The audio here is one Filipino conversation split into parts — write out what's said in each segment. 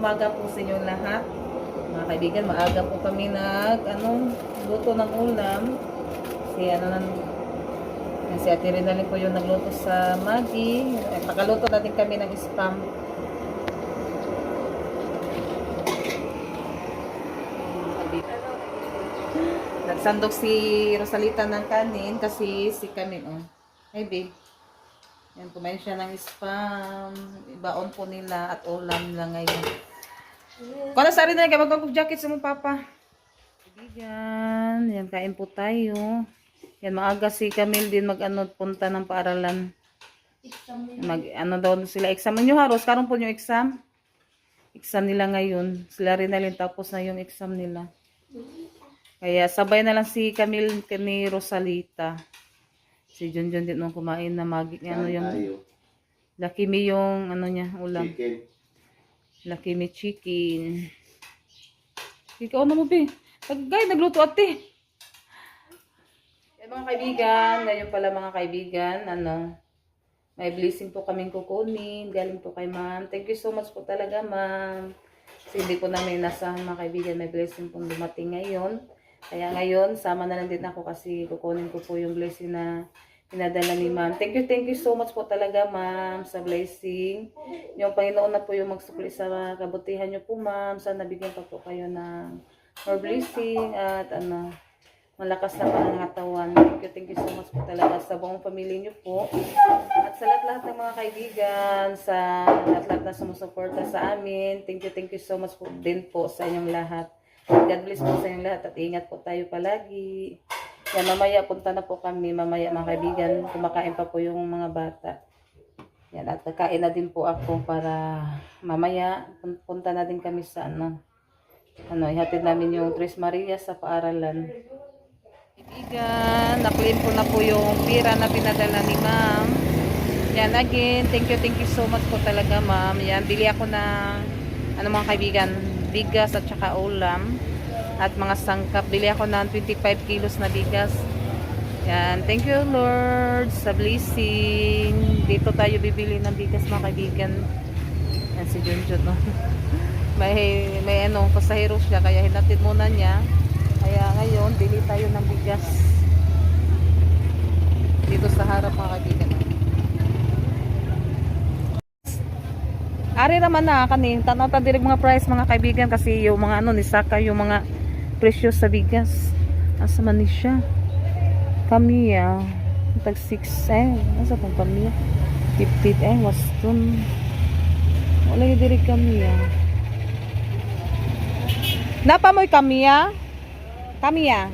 umaga po sa inyo lahat. Mga kaibigan, maaga po kami luto ng ulam. Si Ate Rinalyn po yung nagluto sa Maggi. Nakaluto natin kami ng spam. Nagsandok si Rosalita ng kanin kasi si Camille, Hey babe. Yan, kumain siya ng spam. Ibaon po nila at ulam nila ngayon. Kung ano sa rin na, mag-jacket sa mong papa. Kaibigan, yan, kain po tayo. Yan, maaga si Camille din punta ng paaralan. Daw sila exam. Nyo haros, karon po yung exam. Exam nila ngayon. Sila rin na tapos na yung exam nila. Kaya sabay na lang si Camille ni Rosalita. Si Junjun din nung kumain na yung Lucky Me yung ulam. Chicken. Lucky Me chicken. Ikaw na mo be. Tagay nagluto ate. Yan mga kaibigan, ngayon pala mga kaibigan, may blessing po kaming kukunin. Galing po kay ma'am. Thank you so much po talaga ma'am. Kasi hindi po namin inasahan mga kaibigan, may blessing pong dumating ngayon. Kaya ngayon, sama na lang din ako kasi kukunin ko po yung blessing na pinadala ni ma'am. Thank you so much po talaga ma'am sa blessing. Yung Panginoon na po yung magsukli sa kabutihan nyo po ma'am. Sana bigyan pa po kayo ng more blessing at malakas na pangangatawan. Thank you so much po talaga sa buong pamilya nyo po. At sa lahat ng mga kaibigan, sa lahat na sumusuporta sa amin. Thank you so much po din po sa inyong lahat. God bless po sa inyong lahat at ingat po tayo palagi. Yan, mamaya punta na po kami. Mamaya mga kaibigan, kumakain pa po yung mga bata. Yan, at kakain na din po ako para mamaya punta na din kami sa ihatid namin yung Tres Maria sa paaralan. Kaibigan, na-claim ko na po yung pira na pinadala ni ma'am. Yan, again, thank you so much po talaga ma'am. Yan, bili ako ng mga kaibigan, bigas at saka ulam at mga sangkap. Bili ako ng 25 kilos na bigas. Yan, thank you Lord sa blessing. Dito tayo bibili ng bigas mga kaibigan. Yan si Junjun, may pasahero siya kaya hinatid muna niya. Kaya ngayon, bili tayo ng bigas dito sa harap mga kaibigan. Ari naman na kani, tanaw ta direk mga price mga kaibigan kasi yung mga ni Saka yung mga presyo sa bigas. Asa man ni siya? Kamiya, tag 6 asa pang kamiya? 50 waston. Wala yung direk kamiya. Napa mo'y kamiya? Kamiya.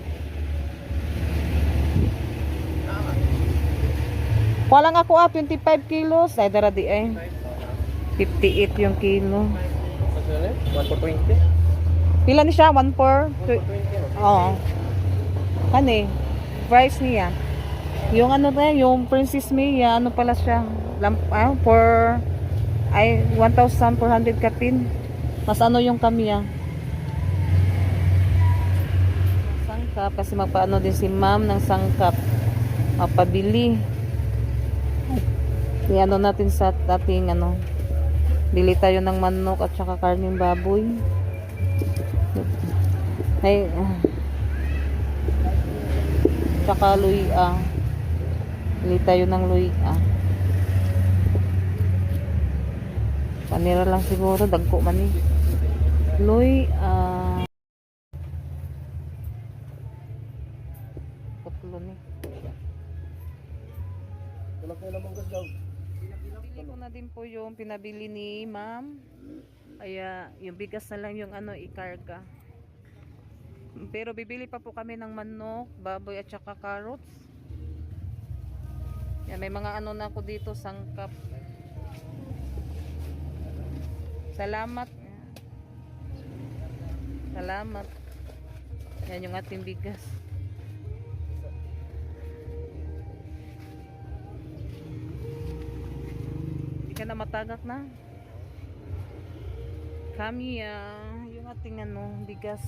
Walang ako 25 kilos. Ay, dara di 58 yung kilo. 1 for 20. Pila ni siya? 1 for? Oo. Kani? Price niya. Yung yung Princess Mia, pala siya? For 1,400 kapin. Mas yung kamiya. Sangkap. Kasi magpaano din si ma'am ng sangkap. Mapabili. Natin sa dating bili tayo ng manok at saka karning baboy. Ay, saka luya. Bili tayo ng luya. Panira lang siguro, dagko man eh. Luya. Putlo ni. Wala ko namang gasgaw. Bili ko na din po yung pinabili ni ma'am. Kaya yung bigas na lang yung ikarga. Pero bibili pa po kami ng manok, baboy at saka carrots. Yan, may mga na ako dito, sangkap. Salamat. Salamat. Yan yung ating bigas. Ka na matagak na kami yung ating bigas.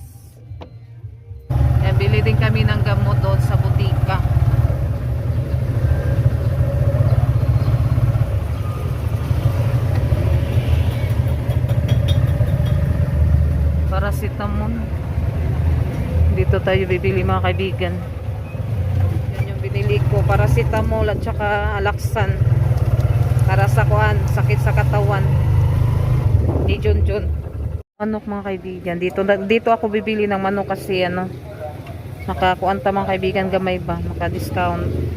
Yan, bili din kami ng gamot doon sa butika. paracetamol. Dito tayo bibili mga kaibigan. Yan yung binili ko, paracetamol at saka Alaxan. Para sa kuan, sakit sa katawan. Ni Junjun. Manok mga kaibigan. Dito ako bibili ng manok kasi ano, nakakuan ta mga kaibigan, gamay ba, naka-discount.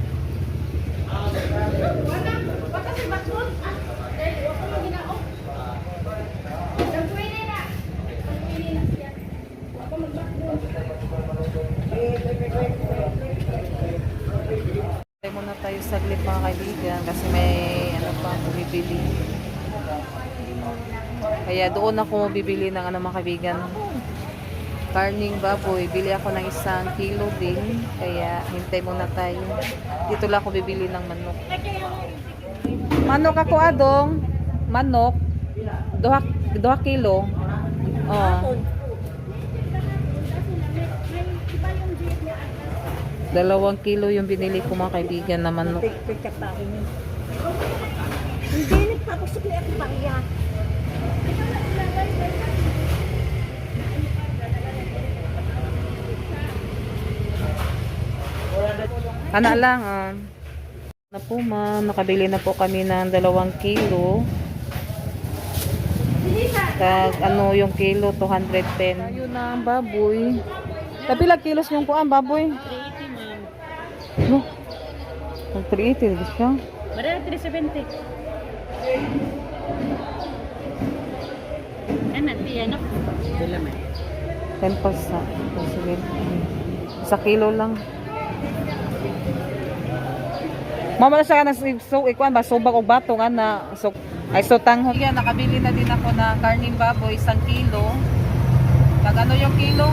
Tayo muna tayo saglit mga kaibigan kasi may ano pa ako bibili. Kaya doon ako bibili ng ano mga kaibigan, karning baboy. Bili ako ng 1 kilo din. Kaya hintay muna tayo. Dito lang ako bibili ng manok. Manok ako adong. Manok. 2 kilo. Oh. 2 kilo yung binili ko mga kaibigan na manok. Hindi, nagpapasok na ako pangya. Ana lang na po ma'am, nakabili na po kami ng 2 kilo. Tag ano yung kilo, 210. Ayun na ang baboy. Kapilag kilos yung kuan baboy? 380, ma'am. No. Ang 380 gusto siya. Marami 370. Ano, ano? Dalaman. 10 pasa. Sige. 1 kilo lang. Mama siya na so ikuan ba subak og bato nga na so ay so tanghon. Yan, nakabili na din ako ng karning baboy 1 kilo. Tag ano yung kilo?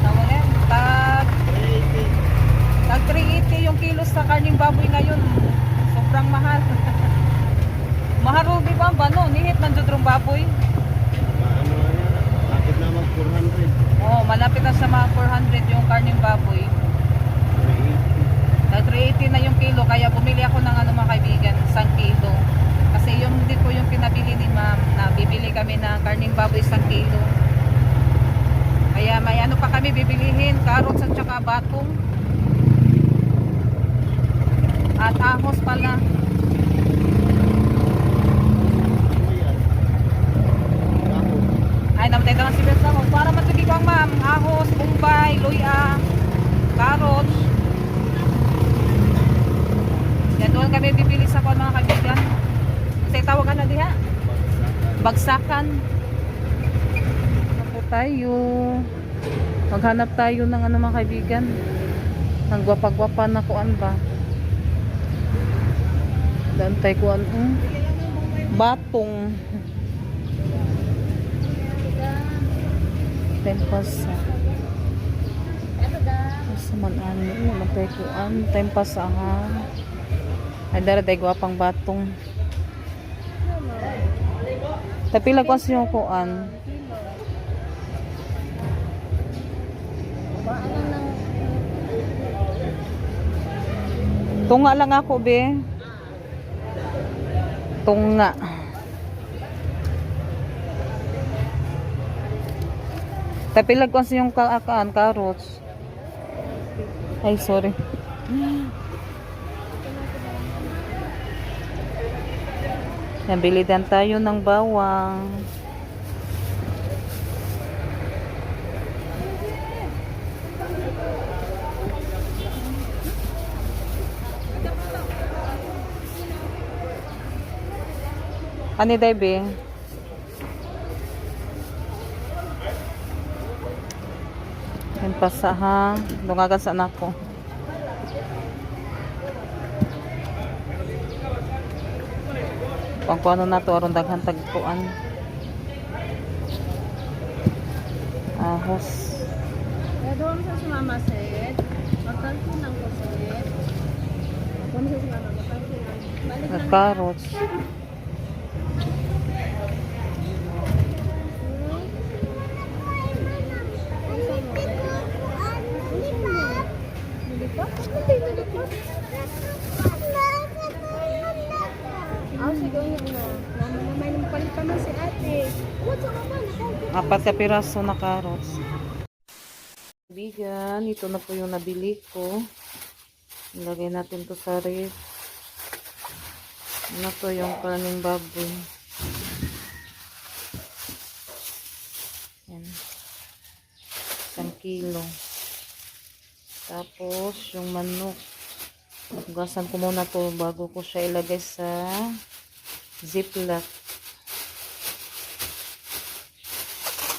Tawagan, tag 380 yung kilo sa karning baboy ngayon. Sobrang mahal. Maharugi ba ba no? Nihit man jud rong baboy. Malapit na mag 400. Oh, malapit na sa mga 400 yung karning baboy. 380 na yung kilo, kaya bumili ako ng ano mga kaibigan, 1 kilo. Kasi yung din po yung pinabili ni ma'am, na bibili kami ng karning baboy 1 kilo. Kaya may ano pa kami bibilihin, carrots at saka batong. At ahos pala. Ay, namatay naman si Besa mo. Para matibigwang ma'am, ahos, bumbay, luya, carrots. Yan doon kami bibili sa kwan mga kaibigan. Kasi tawagan na diha. Bagsakan. Ako tayo. Maghanap tayo ng ano mga kaibigan. Ng gwapa-gwapa na kuan ba. Dantay kuan. Batong. Tempas. Saman ani. Matay kuan. Tempas aha. Ay dara day gwapang batong. Tapi lagwas yung kuan. Tunga lang ako be. Tunga. Tapi lagwas yung kaan carrots. Ay sorry. Nabili din tayo ng bawang. Ano day be? Yan pa sa ha. Dungagan sa nako. Pang kuano na to aron daghan tagpuan. Ahos. Doon sa si Mama said, magkalkin lang ko said. Doon sa si Mama, magkalkin lang. Balik lang. Carrots. 4 ka piraso na carrots. Kaibigan, ito na po yung nabili ko. Ilagay natin to sa ref. Ano to yung karning baboy. Yan. 1 kilo. Tapos, yung manok. Hugasan ko muna to bago ko siya ilagay sa ziplock.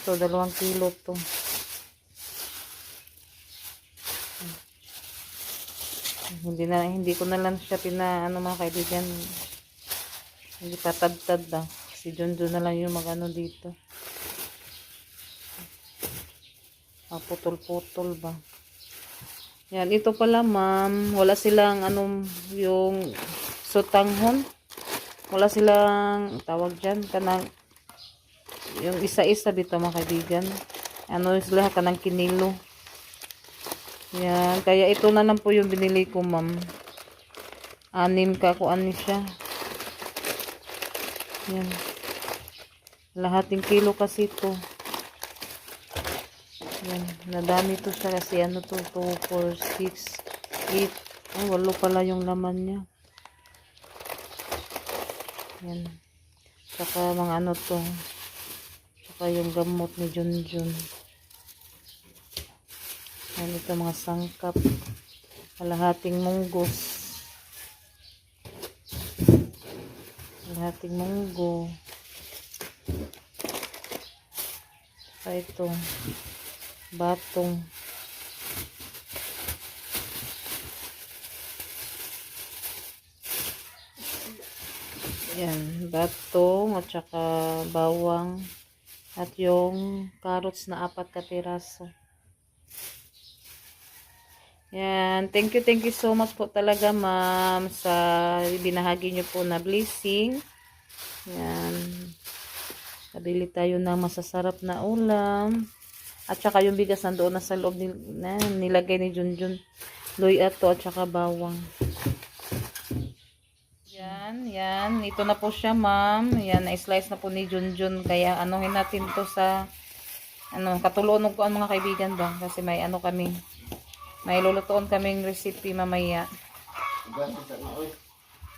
So, 2 kilo to. Hindi ko na lang siya ano mga kaibigan. Hindi patad-tad lang. Si Junjun na lang yung magano dito. Putol-putol ba. Yan, ito pala ma'am. Wala silang yung sutanghon. Wala silang tawag dyan. Kanang yung isa-isa dito mga kaibigan. Sila kanang kinilo. Yan. Kaya ito na lang po yung binili ko ma'am. 6 ka kung ano siya. Yan. Lahating kilo kasi ito. Yan. Nadami to siya kasi 2, 4, 6, 8. Ay, 8 pala yung laman niya. Yan. Saka mga to. Saka yung gamot ni Junjun. Yan ito mga sangkap. Kalahating munggos. Kalahating munggo. Saka ito. Batong. Yan. Batong at saka bawang. At yung carrots na 4 ka piraso. Yan. Thank you so much po talaga ma'am sa binahagi nyo po na blessing. Yan. Nabili tayo ng masasarap na ulam. At saka yung bigas nandoon na sa loob nilagay ni Junjun. Loy ato at saka bawang. Yan. Ito na po siya ma'am. Yan. Na-slice na po ni Junjun. Kaya anuhin natin to sa katulungan ko ang mga kaibigan ba. Kasi may kami. May lulutuon kaming recipe mamaya.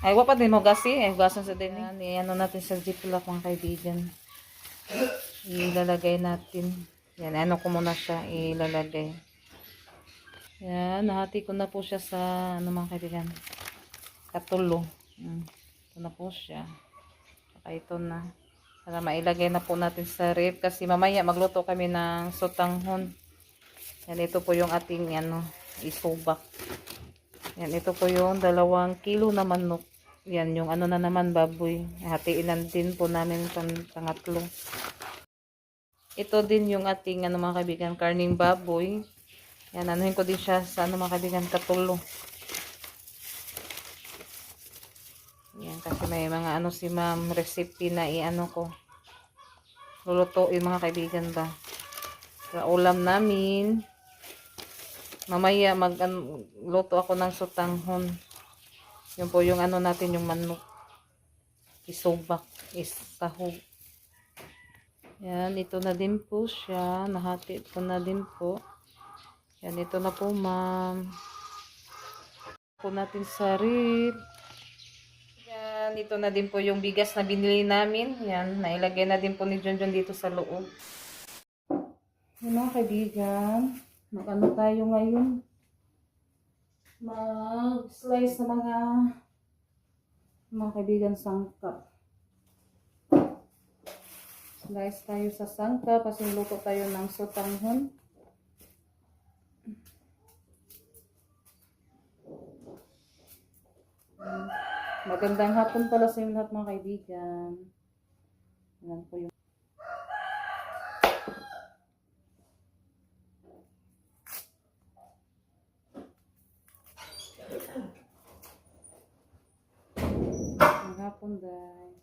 Ay, wapa din mo gasi. Hugasan sa din. Yan, natin sa ziplock mga kaibigan. Ilalagay natin. Yan, ko muna siya ilalagay. Yan, nahati ko na po siya sa, mga kaibigan. Katulo. Ito na po siya. Saka ito na. Para mailagay na po natin sa ref. Kasi mamaya magluto kami ng sotanghon. Yan, ito po yung ating isubak. Yan, ito po yung 2 kilo na manok. Yan, yung na naman baboy. Hatiin din po namin pangatlo. Ito din yung ating mga kaibigan, karning baboy. Yan, anuhin ko din siya sa mga kaibigan, katulo. Yan, kasi may mga si ma'am recipe na ko. Lulutuin mga kaibigan ba. Sa ulam namin. Mamaya magluto ako ng sotanghon. Yun po yung natin yung manok. Isubak. Isahog. Yan, ito na din po siya. Nahati ko na din po. Yan, ito na po ma'am. Po natin sa ref. Yan, ito na din po yung bigas na binili namin. Yan, nailagay na din po ni Junjun dito sa loob. Yan mga kaibigan. Tayo ngayon. Mag-slice sa mga kaibigan sangkap. Slice tayo sa sangkap kasi luto tayo ng sotanghon. Magandang hapon pala sa inyo lahat mga kaibigan. Yan po yung hapon day.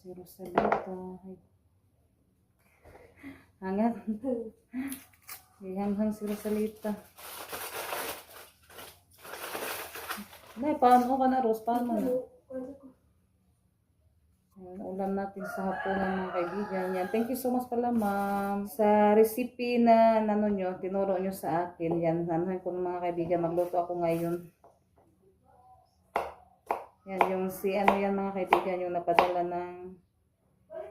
Si Rosalita. Hangat. Hanghang si Rosalita. Nay, paano ka na, Rose? Paano na? Yan, ulam natin sa hapunan mga kaibigan. Yan. Thank you so much pala ma'am. Sa recipe na nano nyo, tinuro nyo sa akin. Yan, nanuhin ko mga kaibigan. Magluto ako ngayon. Yan, yung si ano yan mga kaibigan, yung napadala ng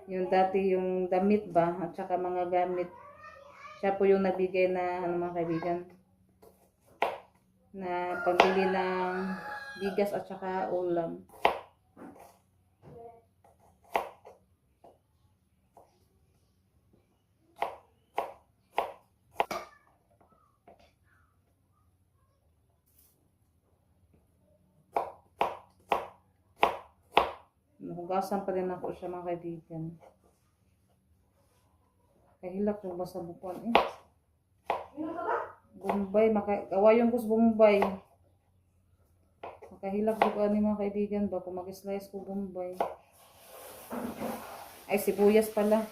yung dati yung damit ba at saka mga gamit. Siya po yung nabigay na ano mga kaibigan na pambili ng bigas at saka ulam. Nahugasan pa rin ako siya mga kaibigan. Kahilak yung basa bukuan eh. Bombay, kawayon ko sa Bombay. Makahilak bukuan ni mga kaibigan ba kung mag-slice ko Bombay. Ay, sibuyas pala.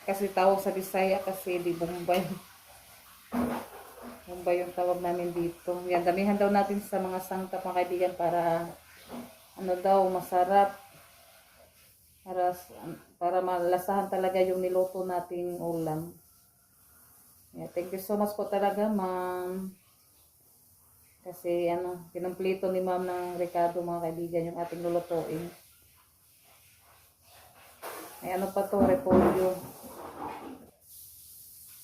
Kasi tawag sa Bisaya kasi di Bombay. Bombay yung tawag namin dito. Yan, damihan daw natin sa mga sangkap mga kaibigan para ano daw, masarap. Para malasahan talaga yung niluto nating ulam. Yeah, thank you so much po talaga, ma'am. Kasi ano, kinumpleto ni ma'am ng Ricardo mga kaibigan yung ating lulutuin. Ay ano pa to, repolyo.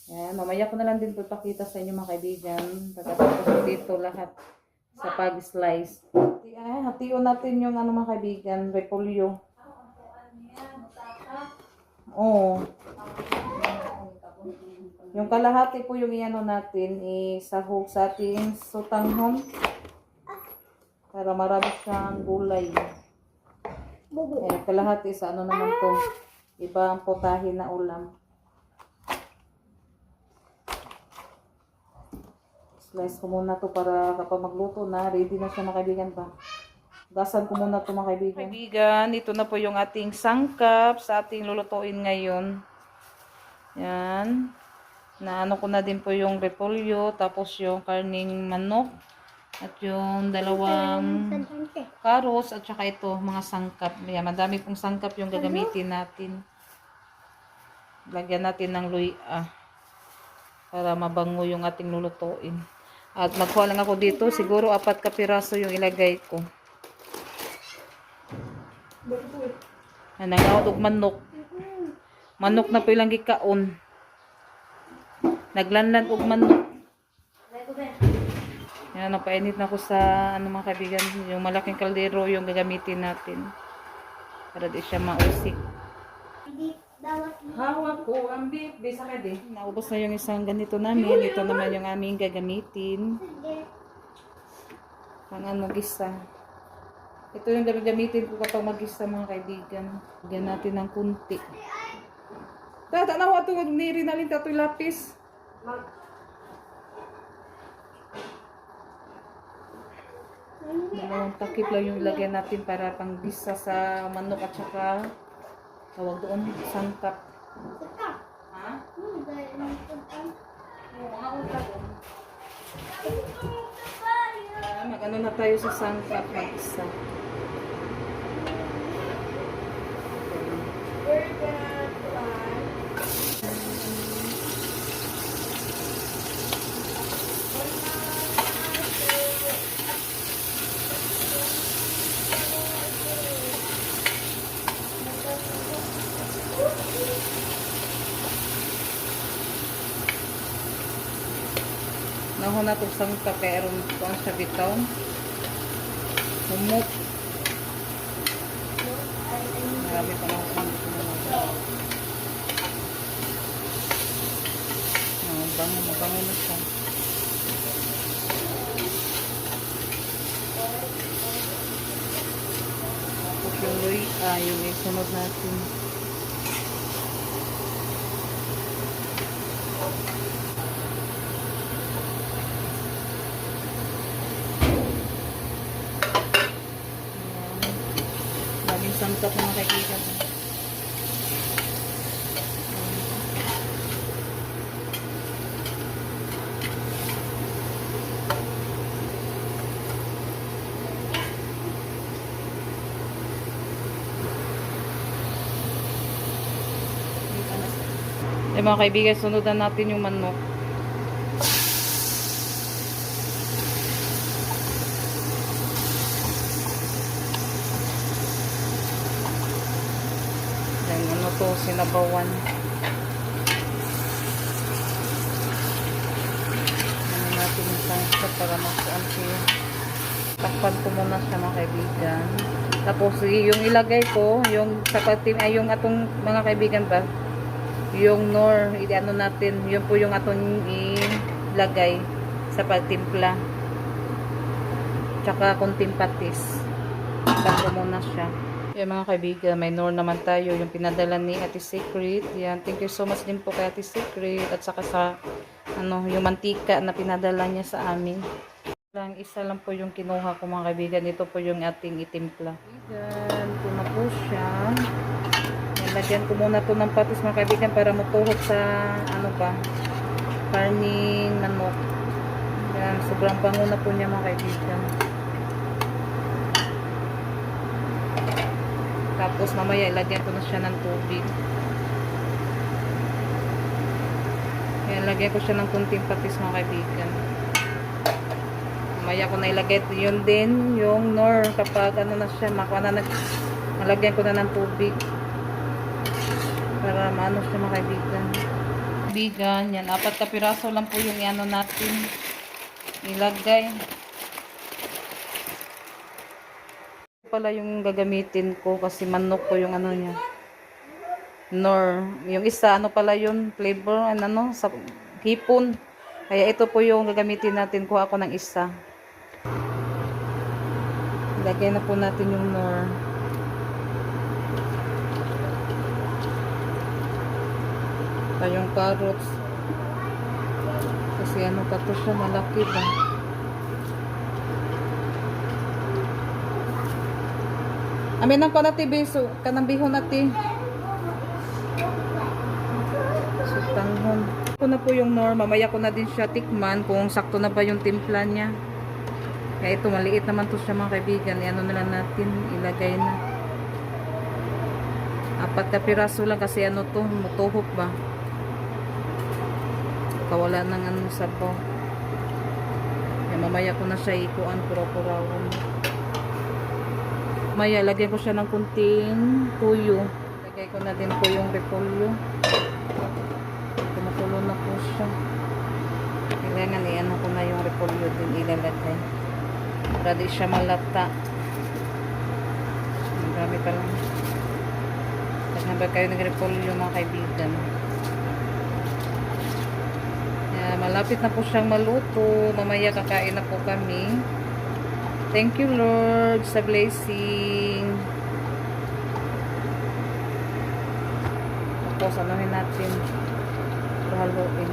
Yan, mamaya ko na lang din po ipakita sa inyo mga kaibigan. Pagkatapos dito lahat sa pag-slice. Hation natin yung ano mga kaibigan, repolyo. Oo. Yung kalahati po yung iano natin, isahog sa ating sutanghon. Para marami siyang gulay. Kalahati sa ano naman to, ibang putahe na ulam. Slice ko muna to para kapag magluto na, ready na siya mga kaibigan ba. Gasan ko muna to mga kaibigan. Kaibigan, ito na po yung ating sangkap sa ating lulutuin ngayon. Yan. Naano ko na din po yung repolyo, tapos yung karning manok, at yung dalawang carrots, at saka ito, mga sangkap. Yan, madami pong sangkap yung gagamitin natin. Lagyan natin ng luya para mabango yung ating lulutuin. At magkuha lang ako dito, siguro 4 kapiraso yung ilagay ko. Nangawad og manok. Manok na po ilang gikaon. Naglanlan og manok. Yan, napainit na ako sa ano mga kaibigan, yung malaking kaldero yung gagamitin natin. Para di siya mausik. Hawak ko ang beef. Bisa ka di. Naubos na yung isang ganito namin. Ito naman yung aming gagamitin. Pang ano gisa. Ito yung gagamitin ko kapag mag-gisa mga kaibigan. Lagyan natin ng kunti. Tanawa ito. Niri na rin ito lapis. Dalawang takip lang yung lagyan natin para pang gisa sa manok at saka tawag doon, sangkap. Ha? Mag-ano na tayo sa sangkap, mag-isa. Nahon na itong sangkap kaya aron ito ang siya bitaw. Humot. Marami pa lang sangkap na naman. Mabango na siya. Tapos yung luya, yung isunod natin. Sangkap mga kaibigan. Eh mga kaibigan, sunod na natin yung manok. Yan, ano to, sinabawan. Ano natin yung pangsa para masuan siya. Takpan ko muna siya mga kaibigan. Tapos yung ilagay ko, yung sa patim, ay yung atong mga kaibigan ba, yung nor, ano natin, yun po yung atong ilagay sa pagtimpla. Tsaka kunting patis. Takpan ko muna siya. Yan mga kaibigan, may nor naman tayo, yung pinadala ni Ate Secret. Yan, thank you so much din po kay Ate Secret. At saka sa, ano, yung mantika na pinadala niya sa amin. Isa lang po yung kinuha ko mga kaibigan. Ito po yung ating itimpla. Kaibigan, ito na po siya. Lagyan ko muna to ng patis mga kaibigan para matuhot sa ano ba, karning manok. Yan, sobrang bango na po niya mga kaibigan. Tapos mamaya ilagyan ko na siya ng tubig. Yan, lagyan ko siya ng kunting patis mga kaibigan. Mamaya ko na ilagay yun din, yung nor kapag ano na siya, malagyan ko na ng tubig. Para maano siya mga kaibigan. Kaibigan, yan, 4 na piraso lang po yung ano natin ilagay. Pala yung gagamitin ko kasi manok ko yung ano niya. Nor, yung isa ano pala yun, flavor, ano, sa hipon. Kaya ito po yung gagamitin natin, kuha ako ng isa. Ilagay na po natin yung nor. Yung carrots kasi ano pa to siya, malaki ba. Amin ang kanati beso kanang bihon natin so tanghon ko na po yung nor. Mamaya ko na din siya tikman kung sakto na ba yung timpla niya. Kaya ito maliit naman to siya mga kaibigan. Ano na lang natin, ilagay na 4 na piraso lang kasi ano to, mutuhok ba, kawala ng ano sabaw. Yan, mamaya ko na siya ikuan, puraw-purawon. Mamaya lagyan ko siya ng kunting tuyo. Lagay ko na din po yung repolyo. Kumukulo na po siya. Kailangan i-ano ko na yung repolyo din ilalagay para di siya malata. Marami pa lang. Nagnabar kayo ng repolyo mga kaibigan. Malapit na po siyang maluto. Mamaya kakain na po kami. Thank you Lord sa blessing. Tapos anuhin natin. Haluin.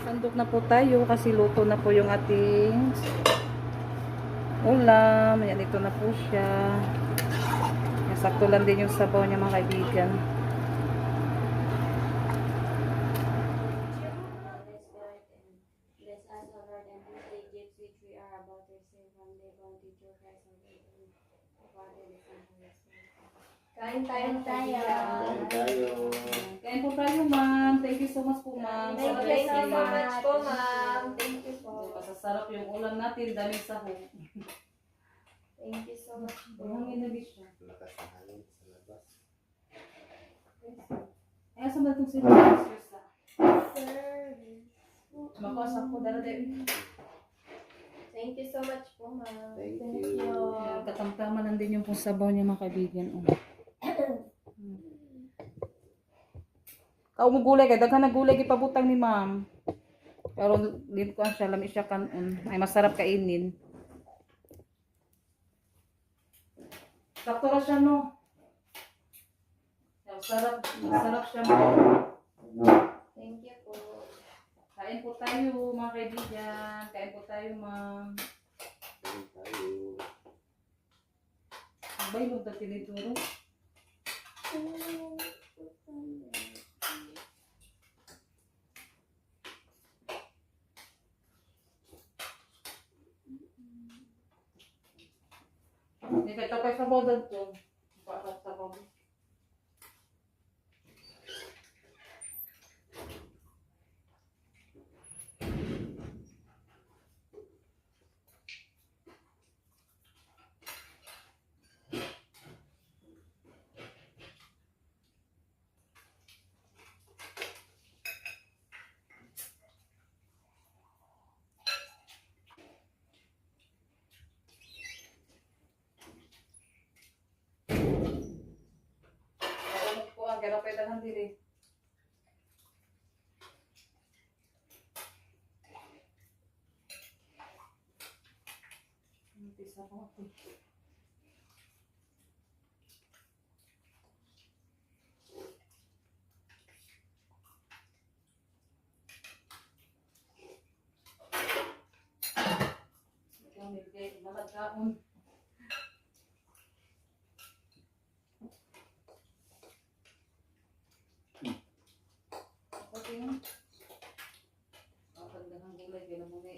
Sandok na po tayo kasi luto na po yung ating ulam. Ayan, ito na po siya. Sakto lang din yung sabaw niya mga kaibigan. Kain tayo. Kain po tayo ma'am. Thank you so much po ma'am. Thank you so much po ma'am. Thank you po. Masasarap yung ulam natin. Daming sahog. Thank you so much po. Buhangin na bisyo. Lakas ng hangin sa labas. Ay, asa ba itong service? Service. Makuasa ko dala din. Thank you so much po ma'am. Thank you. Katamtaman lang din yung pong sabaw niya mga kaibigan. Kao mo gulay kay daghan na gulay gipabutang ni ma'am. Pero dito ko siya lami siya kanon. Ay masarap kainin. Sakto ra siya no. Masarap siya mo. Thank you po. Kain po tayo mga kaibigan. Kain po tayo ma'am. Thank tayo. Abay mo ta tinituro. Hindi ka tapay sa bodan to. Pero pwede lang dili. Umpisa ko ako. Ikaw, Milke, malagkaon. Ako yung daghang gulay, kaya na muna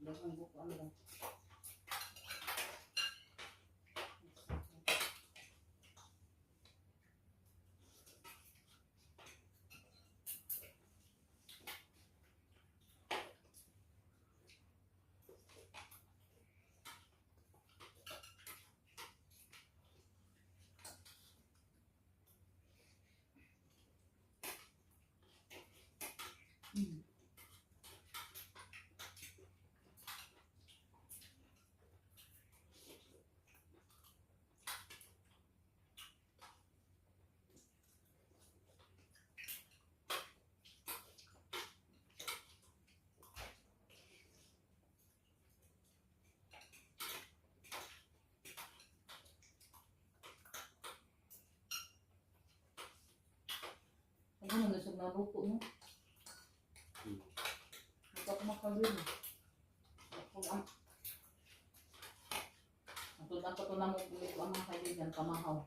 daghang buko, ano lang. Ano na lusog na luto mo? Magkakumakagin. Ang tunan ko to na mo ulit ang mga kaibigan, kamahaw.